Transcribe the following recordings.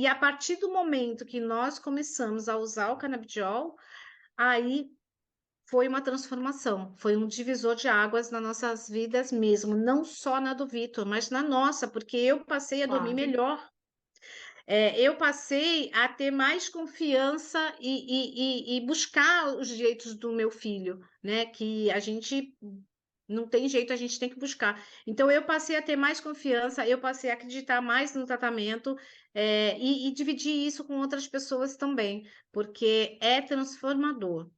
E a partir do momento que nós começamos a usar o canabidiol, aí foi uma transformação, foi um divisor de águas nas nossas vidas mesmo, não só na do Vitor, mas na nossa, porque eu passei a dormir Claro. melhor. Eu passei a ter mais confiança e buscar os direitos do meu filho, né, que a gente não tem jeito, a gente tem que buscar. Então eu passei a ter mais confiança, eu passei a acreditar mais no tratamento, e dividir isso com outras pessoas também, porque é transformador.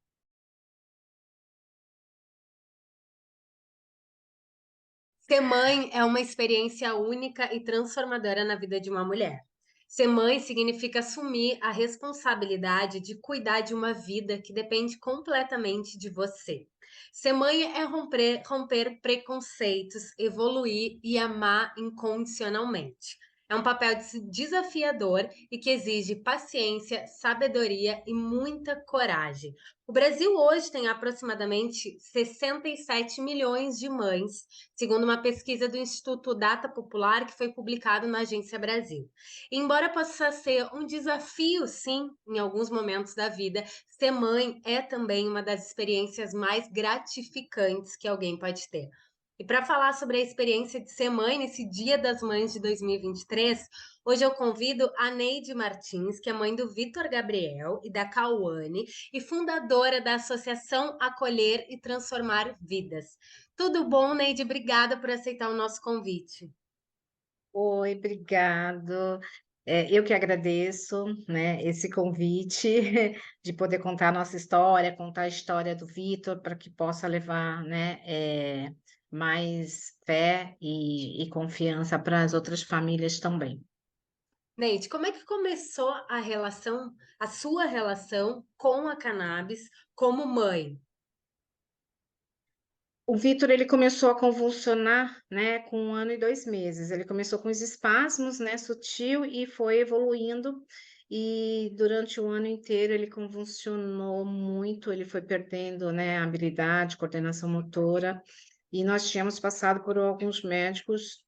Ser mãe é uma experiência única e transformadora na vida de uma mulher. Ser mãe significa assumir a responsabilidade de cuidar de uma vida que depende completamente de você. Ser mãe é romper preconceitos, evoluir e amar incondicionalmente. É um papel desafiador e que exige paciência, sabedoria e muita coragem. O Brasil hoje tem aproximadamente 67 milhões de mães, segundo uma pesquisa do Instituto Data Popular que foi publicado na Agência Brasil. E embora possa ser um desafio, sim, em alguns momentos da vida, ser mãe é também uma das experiências mais gratificantes que alguém pode ter. E para falar sobre a experiência de ser mãe nesse Dia das Mães de 2023, hoje eu convido a Neide Martins, que é mãe do Vitor Gabriel e da Cauane, e fundadora da Associação Acolher e Transformar Vidas. Tudo bom, Neide? Obrigada por aceitar o nosso convite. Oi, obrigado. Eu que agradeço, né, esse convite de poder contar a nossa história, contar a história do Vitor, para que possa levar, né, mais fé e confiança para as outras famílias também. Neide, como é que começou a sua relação com a cannabis como mãe? O Vitor, ele começou a convulsionar, né, com 1 ano e 2 meses. Ele começou com os espasmos, né, sutil e foi evoluindo, e durante o ano inteiro ele convulsionou muito, ele foi perdendo, né, habilidade, coordenação motora, e nós tínhamos passado por alguns médicos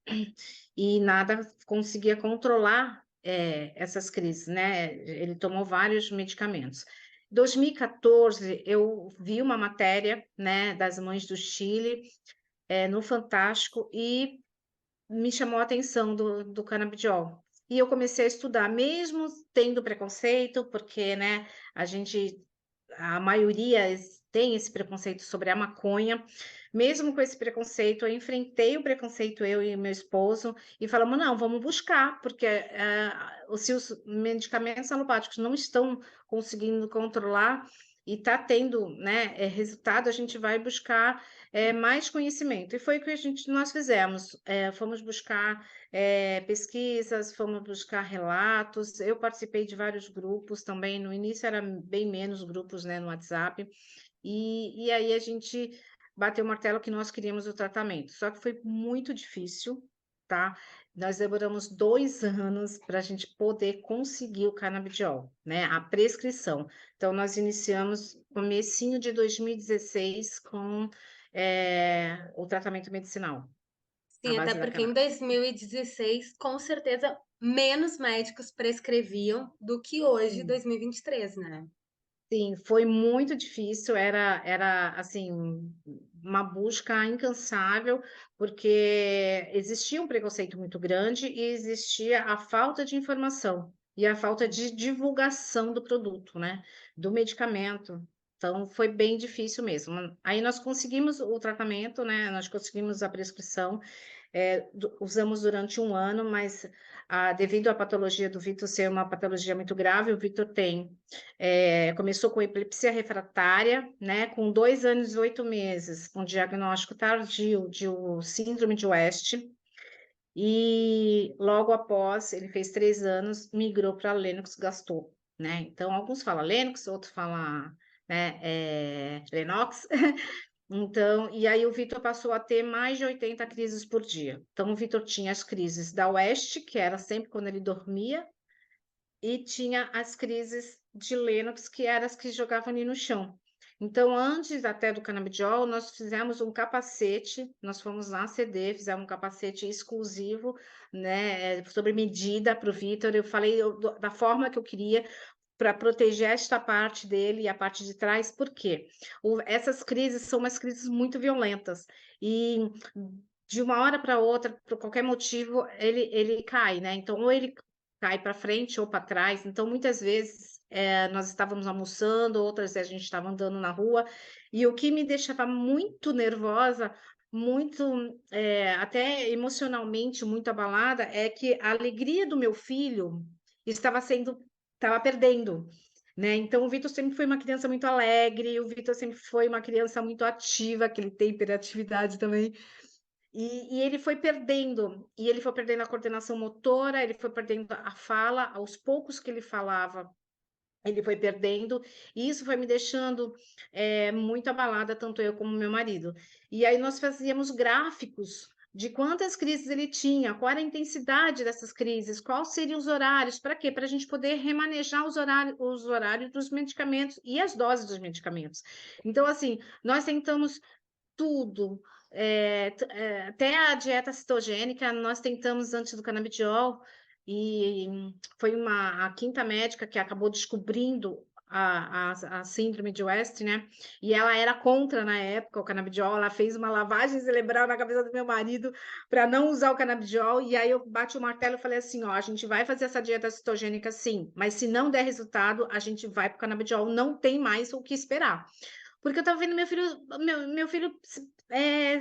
e nada conseguia controlar, essas crises, né, ele tomou vários medicamentos. 2014, eu vi uma matéria, né, das Mães do Chile, no Fantástico, e me chamou a atenção do canabidiol. E eu comecei a estudar, mesmo tendo preconceito, porque, né, a maioria tem esse preconceito sobre a maconha. Mesmo com esse preconceito, eu enfrentei o preconceito, eu e meu esposo, e falamos: não, vamos buscar, porque se os medicamentos alopáticos não estão conseguindo controlar e está tendo, né, resultado, a gente vai buscar mais conhecimento. E foi o que nós fizemos. Fomos buscar pesquisas, fomos buscar relatos. Eu participei de vários grupos também. No início era bem menos grupos, né, no WhatsApp. E aí a gente bateu o martelo que nós queríamos o tratamento. Só que foi muito difícil, tá? Nós demoramos 2 anos para a gente poder conseguir o canabidiol, né? A prescrição. Então, nós iniciamos comecinho de 2016 com o tratamento medicinal, à Sim, até base da porque em cannabis. 2016, com certeza, menos médicos prescreviam do que hoje, Sim. 2023, né? Sim, foi muito difícil, era, assim, uma busca incansável, porque existia um preconceito muito grande e existia a falta de informação e a falta de divulgação do produto, né, do medicamento. Então foi bem difícil mesmo. Aí nós conseguimos o tratamento, né, nós conseguimos a prescrição, usamos durante 1 ano, mas, devido à patologia do Vitor ser uma patologia muito grave, o Vitor começou com epilepsia refratária, né, com 2 anos e 8 meses, com diagnóstico tardio de síndrome de West, e logo após, ele fez 3 anos, migrou para Lennox-Gastaut, né. Então alguns falam Lennox, outros falam, né, Lennox. Então, e aí o Vitor passou a ter mais de 80 crises por dia. Então o Vitor tinha as crises da West, que era sempre quando ele dormia, e tinha as crises de Lennox, que eram as que jogavam ali no chão. Então, antes até do canabidiol, nós fizemos um capacete, nós fomos na CD, fizemos um capacete exclusivo, né, sobre medida para o Vitor. Eu falei da forma que eu queria para proteger esta parte dele e a parte de trás, por quê? Essas crises são umas crises muito violentas e de uma hora para outra, por qualquer motivo, ele cai, né? Então, ou ele cai para frente ou para trás. Então, muitas vezes nós estávamos almoçando, outras vezes a gente estava andando na rua, e o que me deixava muito nervosa, muito, até emocionalmente muito abalada, é que a alegria do meu filho estava perdendo, né? Então, o Vitor sempre foi uma criança muito alegre, o Vitor sempre foi uma criança muito ativa, que ele tem hiperatividade também. E ele foi perdendo, e ele foi perdendo a coordenação motora, ele foi perdendo a fala, aos poucos que ele falava, ele foi perdendo, e isso foi me deixando muito abalada, tanto eu como meu marido. E aí nós fazíamos gráficos de quantas crises ele tinha, qual era a intensidade dessas crises, quais seriam os horários, para quê? Para a gente poder remanejar os horários dos medicamentos e as doses dos medicamentos. Então, assim, nós tentamos tudo. Até a dieta cetogênica, nós tentamos antes do canabidiol, e foi a quinta médica que acabou descobrindo a síndrome de West, né? E ela era contra na época o canabidiol, ela fez uma lavagem cerebral na cabeça do meu marido para não usar o canabidiol, e aí eu bati o martelo e falei assim, ó, a gente vai fazer essa dieta cetogênica sim, mas se não der resultado, a gente vai para o canabidiol, não tem mais o que esperar. Porque eu estava vendo meu filho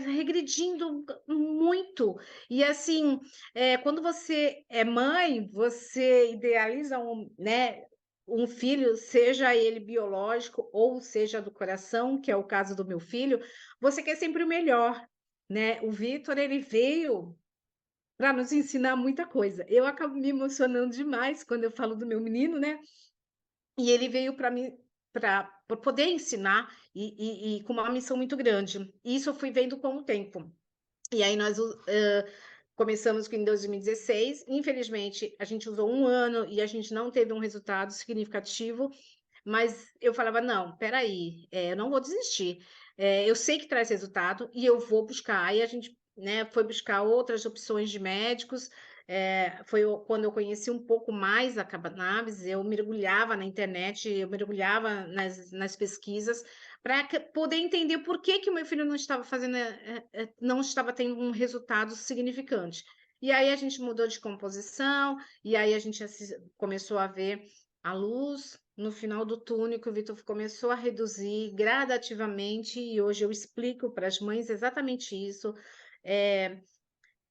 regredindo muito. E assim, quando você é mãe, você idealiza né, um filho, seja ele biológico ou seja do coração, que é o caso do meu filho, você quer sempre o melhor, né? O Vitor, ele veio para nos ensinar muita coisa. Eu acabo me emocionando demais quando eu falo do meu menino, né? E ele veio para mim para poder ensinar e com uma missão muito grande. E isso eu fui vendo com o tempo. E aí nós começamos em 2016. Infelizmente, a gente usou um ano e a gente não teve um resultado significativo. Mas eu falava, não, peraí, eu não vou desistir. Eu sei que traz resultado e eu vou buscar. Aí a gente, né, foi buscar outras opções de médicos. Foi quando eu conheci um pouco mais a cannabis, eu mergulhava na internet, eu mergulhava nas pesquisas para poder entender por que que o meu filho não estava fazendo, não estava tendo um resultado significante. E aí a gente mudou de composição, e aí a gente começou a ver a luz no final do túnel, que o Vitor começou a reduzir gradativamente, e hoje eu explico para as mães exatamente isso.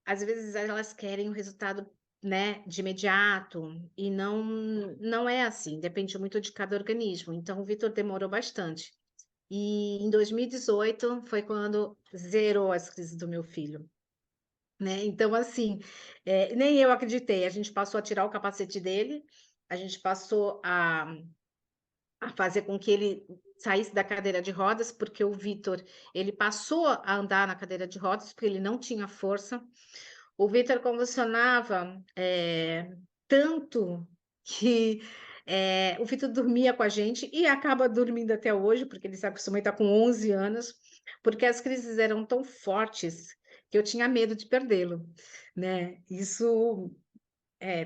Às vezes elas querem o resultado, né, de imediato, e não é assim, depende muito de cada organismo. Então, o Vitor demorou bastante. E em 2018 foi quando zerou as crises do meu filho. Né? Então, assim, nem eu acreditei. A gente passou a tirar o capacete dele, a gente passou a fazer com que ele saísse da cadeira de rodas, porque o Vitor, ele passou a andar na cadeira de rodas, porque ele não tinha força. O Vitor convulsionava tanto que o Vitor dormia com a gente e acaba dormindo até hoje, porque ele se acostumou a estar com 11 anos, porque as crises eram tão fortes que eu tinha medo de perdê-lo, né? Isso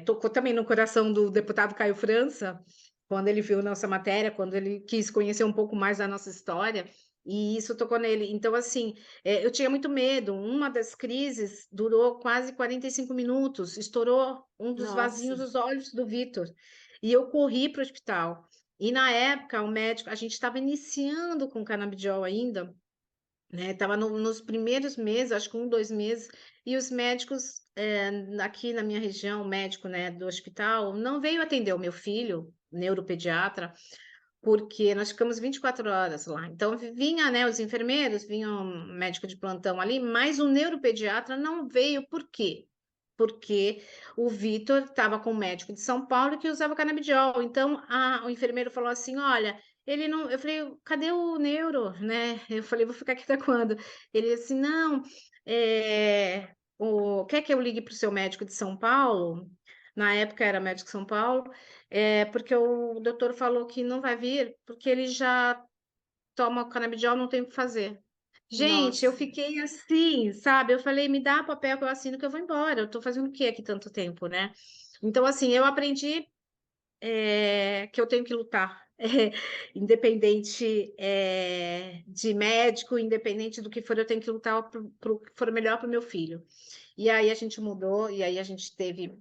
tocou também no coração do deputado Caio França, quando ele viu nossa matéria, quando ele quis conhecer um pouco mais da nossa história, e isso tocou nele. Então, assim, eu tinha muito medo. Uma das crises durou quase 45 minutos, estourou um dos vasinhos Nossa. dos olhos do Vitor, e eu corri para o hospital. E na época, o médico, a gente estava iniciando com canabidiol ainda, né? Estava nos primeiros meses, acho que 2 meses, e os médicos aqui na minha região, o médico, né, do hospital, não veio atender o meu filho, neuropediatra, porque nós ficamos 24 horas lá. Então, vinha, né, os enfermeiros, vinha um médico de plantão ali, mas o neuropediatra não veio, por quê? Porque o Vitor estava com um médico de São Paulo que usava canabidiol. Então, o enfermeiro falou assim: olha, ele não. Eu falei, cadê o neuro, né? Eu falei, vou ficar aqui até quando? Ele disse, não, quer que eu ligue para o seu médico de São Paulo? Na época era médico de São Paulo, porque o doutor falou que não vai vir, porque ele já toma o canabidiol, não tem o que fazer. Gente, eu Nossa. fiquei assim, sabe, eu falei: "Me dá papel que eu assino que eu vou embora, eu tô fazendo o quê aqui tanto tempo, né". Então, assim, eu aprendi, que eu tenho que lutar, independente, de médico, independente do que for, eu tenho que lutar para o que for melhor para o meu filho. E aí a gente mudou, e aí a gente teve,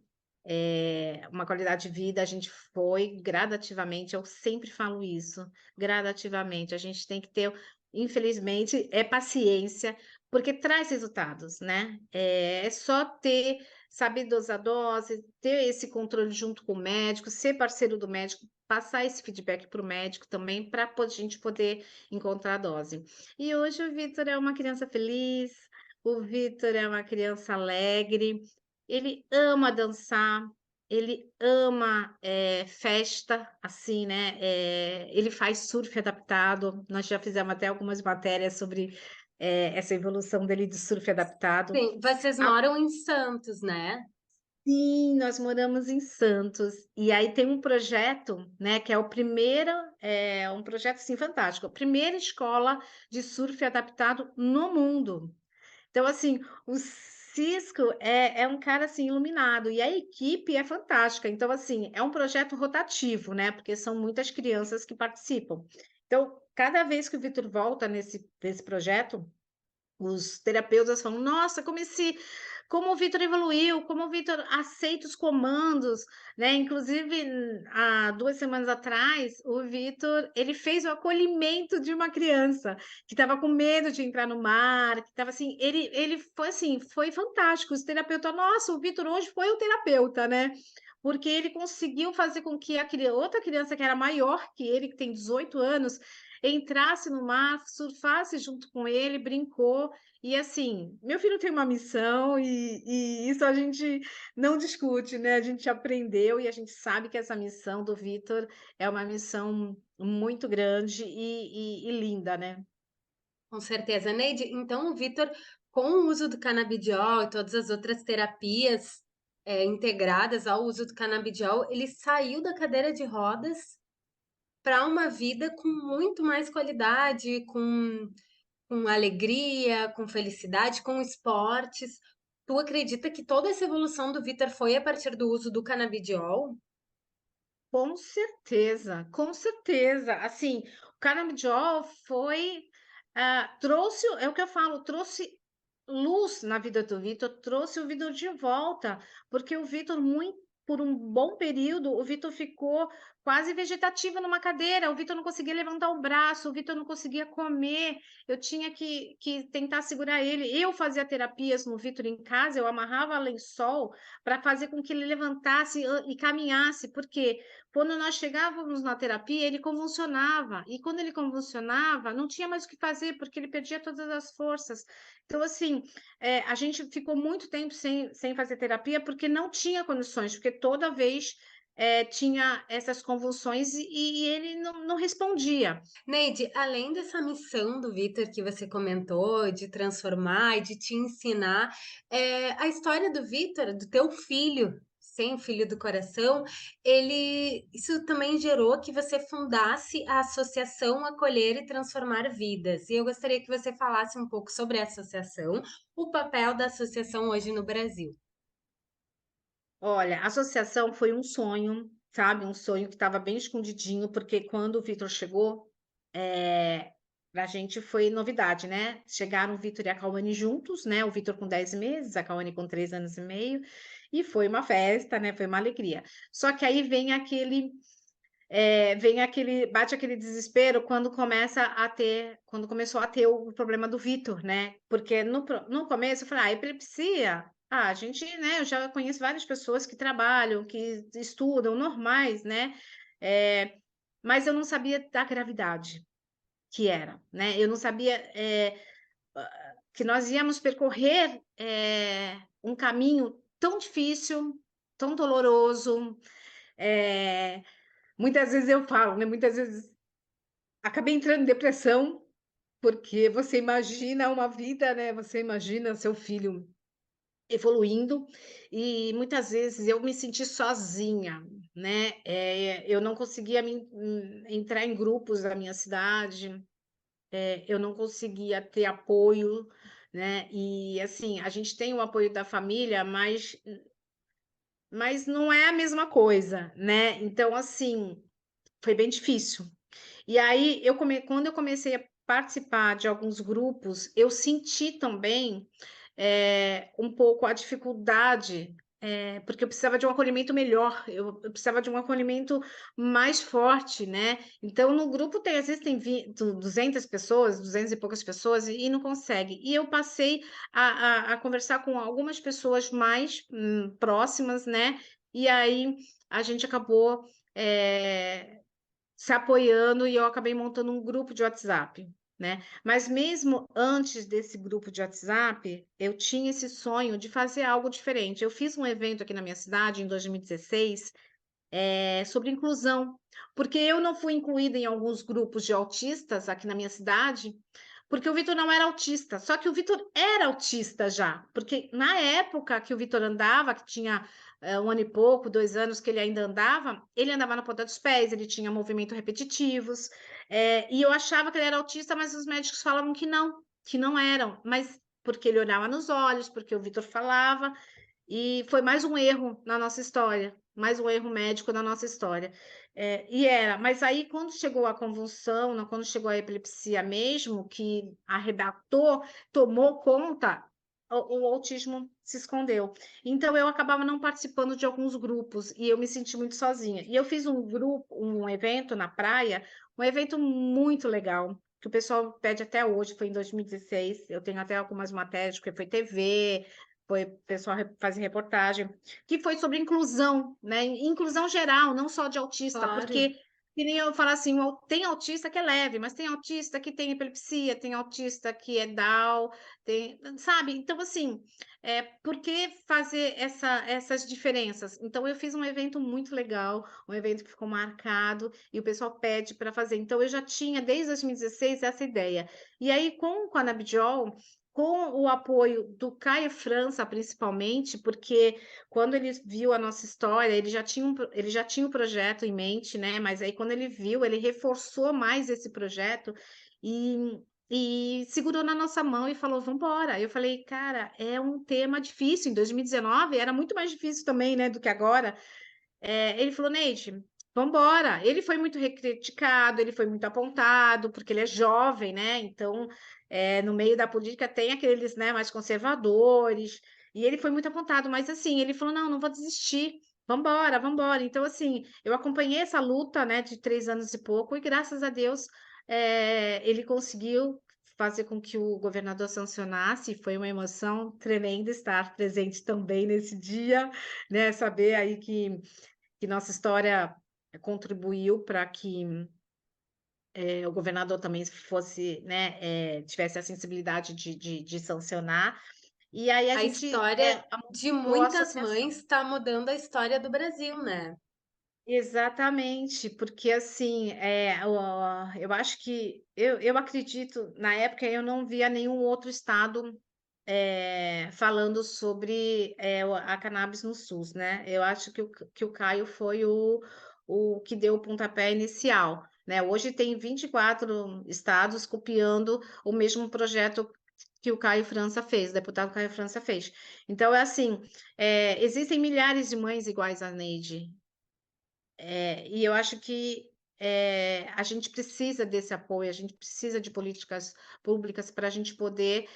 uma qualidade de vida, a gente foi gradativamente, eu sempre falo isso, gradativamente, a gente tem que ter, infelizmente, paciência, porque traz resultados, né. É só ter, saber dosar dose, ter esse controle junto com o médico, ser parceiro do médico, passar esse feedback para o médico também, para a gente poder encontrar a dose. E hoje o Vitor é uma criança feliz, o Vitor é uma criança alegre, ele ama dançar, ele ama, festa, assim, né, ele faz surf adaptado, nós já fizemos até algumas matérias sobre, essa evolução dele de surf adaptado. Sim, vocês A moram em Santos, né? Sim, nós moramos em Santos, e aí tem um projeto, né, que é o primeiro, um projeto, assim, fantástico, a primeira escola de surf adaptado no mundo. Então, assim, o Cisco é um cara, assim, iluminado, e a equipe é fantástica. Então, assim, é um projeto rotativo, né, porque são muitas crianças que participam. Então, cada vez que o Vitor volta nesse projeto, os terapeutas falam: "Nossa, como o Vitor evoluiu, como o Vitor aceita os comandos", né, inclusive, há 2 semanas atrás, o Vitor, ele fez o acolhimento de uma criança que estava com medo de entrar no mar, que estava assim, ele foi assim, foi fantástico, os terapeutas: "Nossa, o Vitor hoje foi o terapeuta", né, porque ele conseguiu fazer com que a outra criança que era maior que ele, que tem 18 anos, entrasse no mar, surfasse junto com ele, brincou. E assim, meu filho tem uma missão e isso a gente não discute, né, a gente aprendeu e a gente sabe que essa missão do Vitor é uma missão muito grande e linda, né. Com certeza. Neide, então o Vitor, com o uso do canabidiol e todas as outras terapias, integradas ao uso do canabidiol, ele saiu da cadeira de rodas para uma vida com muito mais qualidade, com alegria, com felicidade, com esportes. Tu acredita que toda essa evolução do Vitor foi a partir do uso do canabidiol? Com certeza, com certeza. Assim, o canabidiol foi, trouxe, é o que eu falo, trouxe luz na vida do Vitor, trouxe o Vitor de volta, porque o Vitor, por um bom período, o Vitor ficou quase vegetativo numa cadeira, o Vitor não conseguia levantar o braço, o Vitor não conseguia comer, eu tinha que tentar segurar ele. Eu fazia terapias no Vitor em casa, eu amarrava lençol para fazer com que ele levantasse e caminhasse, porque quando nós chegávamos na terapia, ele convulsionava, e quando ele convulsionava, não tinha mais o que fazer, porque ele perdia todas as forças. Então, assim, a gente ficou muito tempo sem fazer terapia, porque não tinha condições, porque toda vez, tinha essas convulsões e ele não respondia. Neide, além dessa missão do Vitor que você comentou, de transformar e de te ensinar, a história do Vitor, do teu filho, sem filho do coração, isso também gerou que você fundasse a Associação Acolher e Transformar Vidas. E eu gostaria que você falasse um pouco sobre a associação, o papel da associação hoje no Brasil. Olha, a associação foi um sonho, sabe, um sonho que estava bem escondidinho, porque quando o Vitor chegou, pra gente foi novidade, né. Chegaram o Vitor e a Cauane juntos, né, o Vitor com 10 meses, a Cauane com 3 anos e meio, e foi uma festa, né, foi uma alegria. Só que aí vem aquele bate aquele desespero quando começou a ter o problema do Vitor, né, porque no começo eu falei: "Ah, epilepsia, a gente, né, eu já conheço várias pessoas que trabalham, que estudam, normais, né", mas eu não sabia da gravidade que era, né, eu não sabia, que nós íamos percorrer, um caminho tão difícil, tão doloroso, eh, muitas vezes eu falo, né, muitas vezes acabei entrando em depressão, porque você imagina uma vida, né, você imagina seu filho evoluindo, e muitas vezes eu me senti sozinha, né, eu não conseguia entrar em grupos da minha cidade, eu não conseguia ter apoio, né? E assim, a gente tem o apoio da família, mas não é a mesma coisa, né? Então, assim, foi bem difícil. E aí, quando eu comecei a participar de alguns grupos, eu senti também um pouco a dificuldade, porque eu precisava de um acolhimento melhor, eu precisava de um acolhimento mais forte, né? Então, no grupo tem, às vezes tem 200 pessoas, 200 e poucas pessoas, e não consegue. E eu passei a conversar com algumas pessoas mais próximas, né? E aí a gente acabou. eh, Se apoiando e eu acabei montando um grupo de WhatsApp, né? Mas mesmo antes desse grupo de WhatsApp, eu tinha esse sonho de fazer algo diferente. Eu fiz um evento aqui na minha cidade em 2016, sobre inclusão, porque eu não fui incluída em alguns grupos de autistas aqui na minha cidade, porque o Vitor não era autista, só que o Vitor era autista já, porque na época que o Vitor andava, que tinha 1 ano e pouco, 2 anos que ele andava na ponta dos pés, ele tinha movimentos repetitivos, e eu achava que ele era autista, mas os médicos falavam que não eram, mas porque ele olhava nos olhos, porque o Vitor falava, e foi mais um erro na nossa história, mais um erro médico na nossa história. Mas aí quando chegou a convulsão, quando chegou a epilepsia mesmo, que arrebatou, tomou conta, o autismo se escondeu. Então eu acabava não participando de alguns grupos e eu me senti muito sozinha. E eu fiz um evento na praia, um evento muito legal, que o pessoal pede até hoje, foi em 2016. Eu tenho até algumas matérias, porque foi TV, foi o pessoal fazer reportagem, que foi sobre inclusão, né? Inclusão geral, não só de autista, Claro. porque que nem eu falar assim, tem autista que é leve, mas tem autista que tem epilepsia, tem autista que é Down, sabe? Então, assim, por que fazer essas diferenças? Então, eu fiz um evento muito legal, um evento que ficou marcado, e o pessoal pede para fazer. Então, eu já tinha, desde 2016, essa ideia. E aí, com o Canabidiol, com o apoio do Caio França, principalmente, porque quando ele viu a nossa história, ele já tinha o projeto em mente, né? Mas aí, quando ele viu, ele reforçou mais esse projeto e segurou na nossa mão e falou: vamos embora. Eu falei, cara, é um tema difícil. Em 2019 era muito mais difícil também, né, do que agora. Ele falou, Neide, vambora. Ele foi muito criticado, ele foi muito apontado, porque ele é jovem, né? Então, no meio da política tem aqueles, né, mais conservadores, e ele foi muito apontado, mas assim, ele falou, não, não vou desistir, vambora, vambora. Então, assim, eu acompanhei essa luta, né, de 3 anos e pouco, e graças a Deus, ele conseguiu fazer com que o governador sancionasse, e foi uma emoção tremenda estar presente também nesse dia, né, saber aí que nossa história contribuiu para que o governador também fosse, né, tivesse a sensibilidade de sancionar. E aí a A gente história de montou a muitas associação. mães está mudando a história do Brasil, né? Exatamente, porque assim, eu acho que eu acredito, na época eu não via nenhum outro estado falando sobre a cannabis no SUS, né? Eu acho que o Caio foi o que deu o pontapé inicial, né? Hoje tem 24 estados copiando o mesmo projeto que o Caio França fez, o deputado Caio França fez. Então, é assim, existem milhares de mães iguais a Neide, e eu acho que a gente precisa desse apoio, a gente precisa de políticas públicas para a gente poder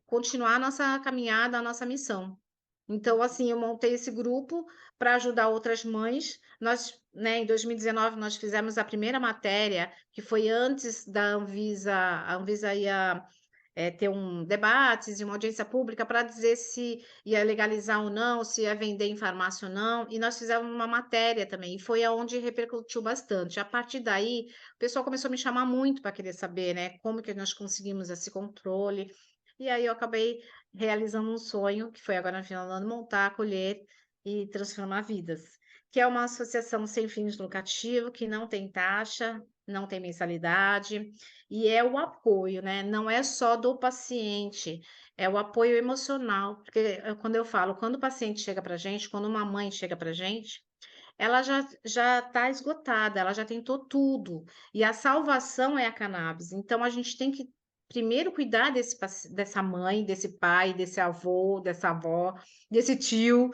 continuar a nossa caminhada, a nossa missão. Então, assim, eu montei esse grupo para ajudar outras mães. Nós, né, em 2019, nós fizemos a primeira matéria, que foi antes da Anvisa, a Anvisa ia ter debates e uma audiência pública para dizer se ia legalizar ou não, se ia vender em farmácia ou não, e nós fizemos uma matéria também, e foi aonde repercutiu bastante. A partir daí, o pessoal começou a me chamar muito para querer saber, né, como que nós conseguimos esse controle, e aí eu acabei realizando um sonho, que foi agora no final do ano, montar, acolher e transformar vidas, que é uma associação sem fins lucrativos, que não tem taxa, não tem mensalidade, e é o apoio, né? Não é só do paciente, é o apoio emocional. Porque quando eu falo, quando o paciente chega para a gente, quando uma mãe chega para a gente, ela já está esgotada, ela já tentou tudo, e a salvação é a cannabis. Então a gente tem que primeiro cuidar dessa mãe, desse pai, desse avô, dessa avó, desse tio,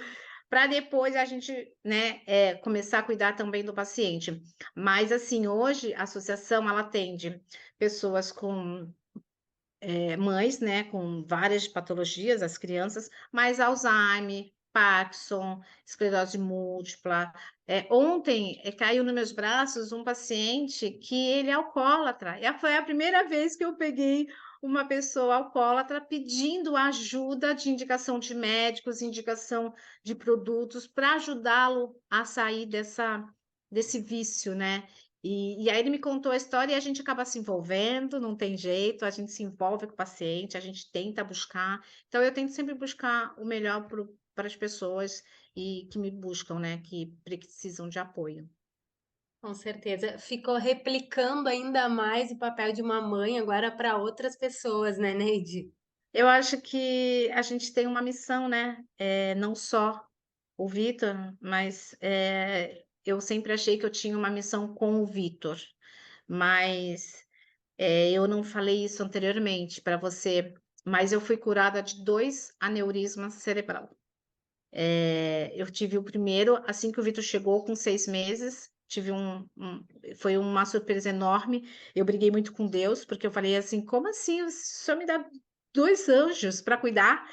para depois a gente, né, começar a cuidar também do paciente. Mas assim, hoje a associação ela atende pessoas com mães, né, com várias patologias, as crianças, mas Alzheimer, Parkinson, esclerose múltipla. Ontem caiu nos meus braços um paciente que ele é alcoólatra. Foi a primeira vez que eu peguei uma pessoa alcoólatra pedindo ajuda de indicação de médicos, indicação de produtos para ajudá-lo a sair desse vício, né? E aí ele me contou a história e a gente acaba se envolvendo, não tem jeito, a gente se envolve com o paciente, a gente tenta buscar. Então, eu tento sempre buscar o melhor para as pessoas e que me buscam, né? Que precisam de apoio. Com certeza. Ficou replicando ainda mais o papel de uma mãe agora para outras pessoas, né, Neide? Eu acho que a gente tem uma missão, né? Não só o Vitor, mas eu sempre achei que eu tinha uma missão com o Vitor, mas eu não falei isso anteriormente para você, mas eu fui curada de 2 aneurismas cerebral. Eu tive o primeiro, assim que o Vitor chegou, com 6 meses, tive foi uma surpresa enorme. Eu briguei muito com Deus, porque eu falei assim: como assim? O senhor me dá 2 anjos para cuidar,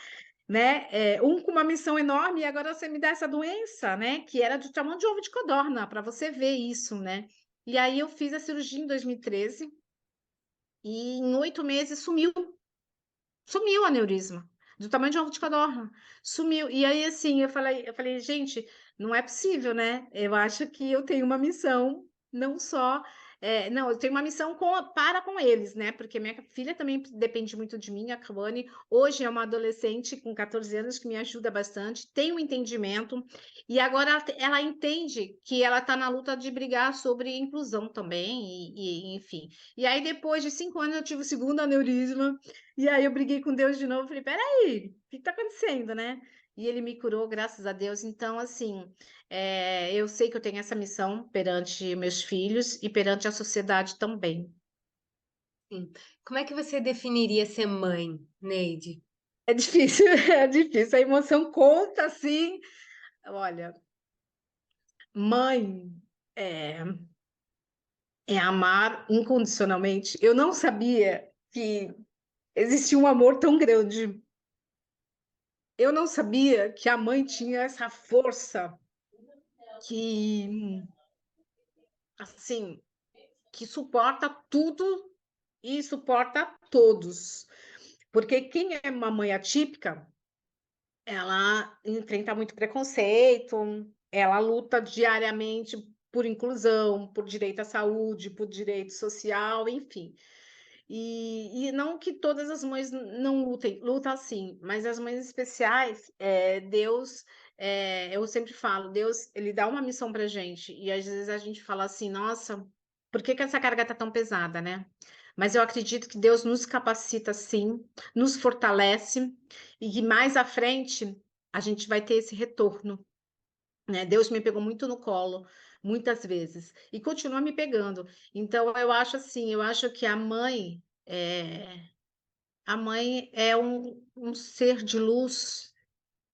né? Um com uma missão enorme, e agora você me dá essa doença, né? Que era do tamanho de ovo de codorna, para você ver isso, né? E aí eu fiz a cirurgia em 2013 e em 8 meses sumiu o aneurisma, do tamanho de um ovo de codorna, sumiu. E aí, assim, eu falei, gente, não é possível, né? Eu acho que eu tenho uma missão, não só. Não, eu tenho uma missão para com eles, né? Porque minha filha também depende muito de mim, a Cauane. Hoje é uma adolescente com 14 anos que me ajuda bastante, tem um entendimento, e agora ela entende que ela está na luta de brigar sobre inclusão também, enfim. E aí, depois de 5 anos, eu tive o segundo aneurisma. E aí eu briguei com Deus de novo, falei, peraí, o que está acontecendo, né? E ele me curou, graças a Deus. Então, assim, eu sei que eu tenho essa missão perante meus filhos e perante a sociedade também. Sim. Como é que você definiria ser mãe, Neide? É difícil, é difícil. A emoção conta, assim. Olha, mãe é, é amar incondicionalmente. Eu não sabia que existia um amor tão grande. Eu não sabia que a mãe tinha essa força que, assim, que suporta tudo e suporta todos. Porque quem é uma mãe atípica, ela enfrenta muito preconceito, ela luta diariamente por inclusão, por direito à saúde, por direito social, enfim. E não que todas as mães não lutem, lutam sim, mas as mães especiais, Deus, eu sempre falo, Deus, ele dá uma missão para gente, e às vezes a gente fala assim, nossa, por que que essa carga tá tão pesada, né? Mas eu acredito que Deus nos capacita sim, nos fortalece, e que mais à frente a gente vai ter esse retorno, né? Deus me pegou muito no colo, muitas vezes, e continua me pegando. Então, eu acho assim, eu acho que a mãe é um ser de luz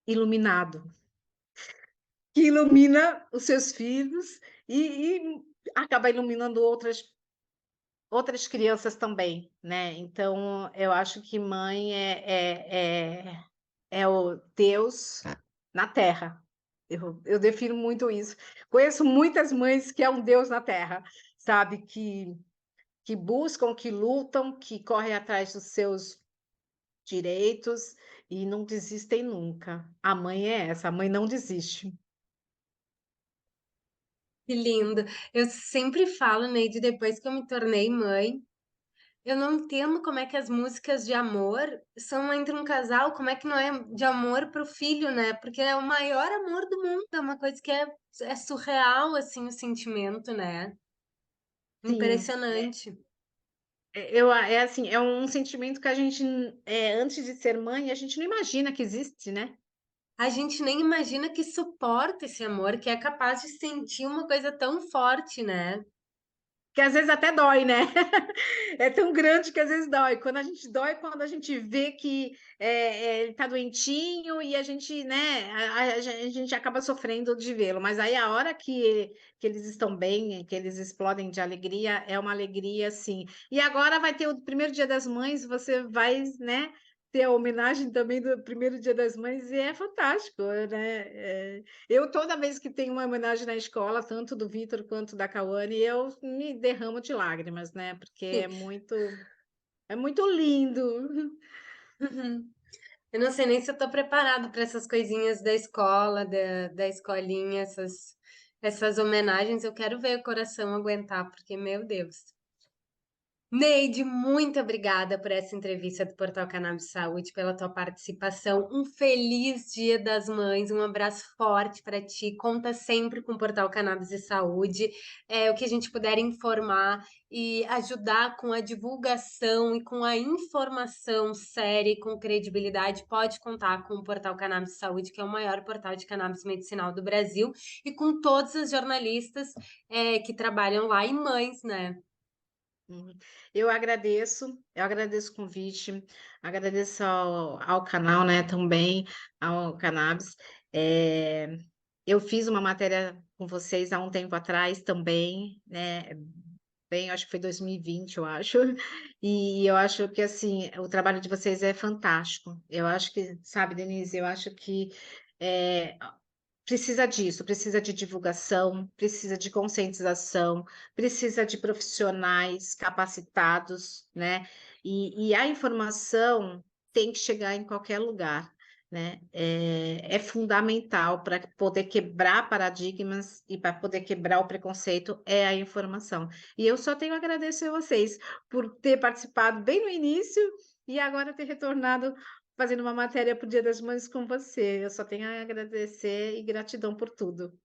iluminado, que ilumina os seus filhos e acaba iluminando outras crianças também, né? Então, eu acho que mãe é o Deus na Terra. Eu defino muito isso. Conheço muitas mães que é um Deus na Terra, sabe? Que buscam, que lutam, que correm atrás dos seus direitos e não desistem nunca. A mãe é essa, a mãe não desiste. Que lindo. Eu sempre falo, Neide, depois que eu me tornei mãe, eu não entendo como é que as músicas de amor são entre um casal, como é que não é de amor pro filho, né? Porque é o maior amor do mundo, é uma coisa que é surreal, assim, o sentimento, né? Sim, Impressionante. é assim, é um sentimento que a gente, antes de ser mãe, a gente não imagina que existe, né? A gente nem imagina que suporta esse amor, que é capaz de sentir uma coisa tão forte, né? Que às vezes até dói, né? É tão grande que às vezes dói. Quando a gente dói, quando a gente vê que ele tá doentinho e a gente, né, a gente acaba sofrendo de vê-lo. Mas aí a hora que eles estão bem, que eles explodem de alegria, é uma alegria assim. E agora vai ter o primeiro Dia das Mães, você vai, né, ter a homenagem também do primeiro Dia das Mães, e é fantástico, né? Eu, toda vez que tem uma homenagem na escola, tanto do Vitor quanto da Cauane, eu me derramo de lágrimas, né? Porque é muito lindo. Eu não sei nem se eu tô preparado para essas coisinhas da escola, da escolinha, essas homenagens. Eu quero ver o coração aguentar, porque, meu Deus. Neide, muito obrigada por essa entrevista do Portal Cannabis Saúde, pela tua participação. Um feliz Dia das Mães, um abraço forte para ti. Conta sempre com o Portal Cannabis e Saúde. O que a gente puder informar e ajudar com a divulgação e com a informação séria e com credibilidade, pode contar com o Portal Cannabis e Saúde, que é o maior portal de cannabis medicinal do Brasil, e com todos os jornalistas que trabalham lá e mães, né? Uhum. Eu agradeço o convite, agradeço ao canal, né, também, ao Cannabis. É, eu fiz uma matéria com vocês há um tempo atrás também, né, bem, acho que foi 2020, eu acho, e eu acho que, assim, o trabalho de vocês é fantástico. Eu acho que, sabe, Denise, eu acho que é, precisa disso, precisa de divulgação, precisa de conscientização, precisa de profissionais capacitados, né? E a informação tem que chegar em qualquer lugar, né? É fundamental para poder quebrar paradigmas e para poder quebrar o preconceito é a informação. E eu só tenho a agradecer a vocês por ter participado bem no início e agora ter retornado fazendo uma matéria para o Dia das Mães com você. Eu só tenho a agradecer e gratidão por tudo.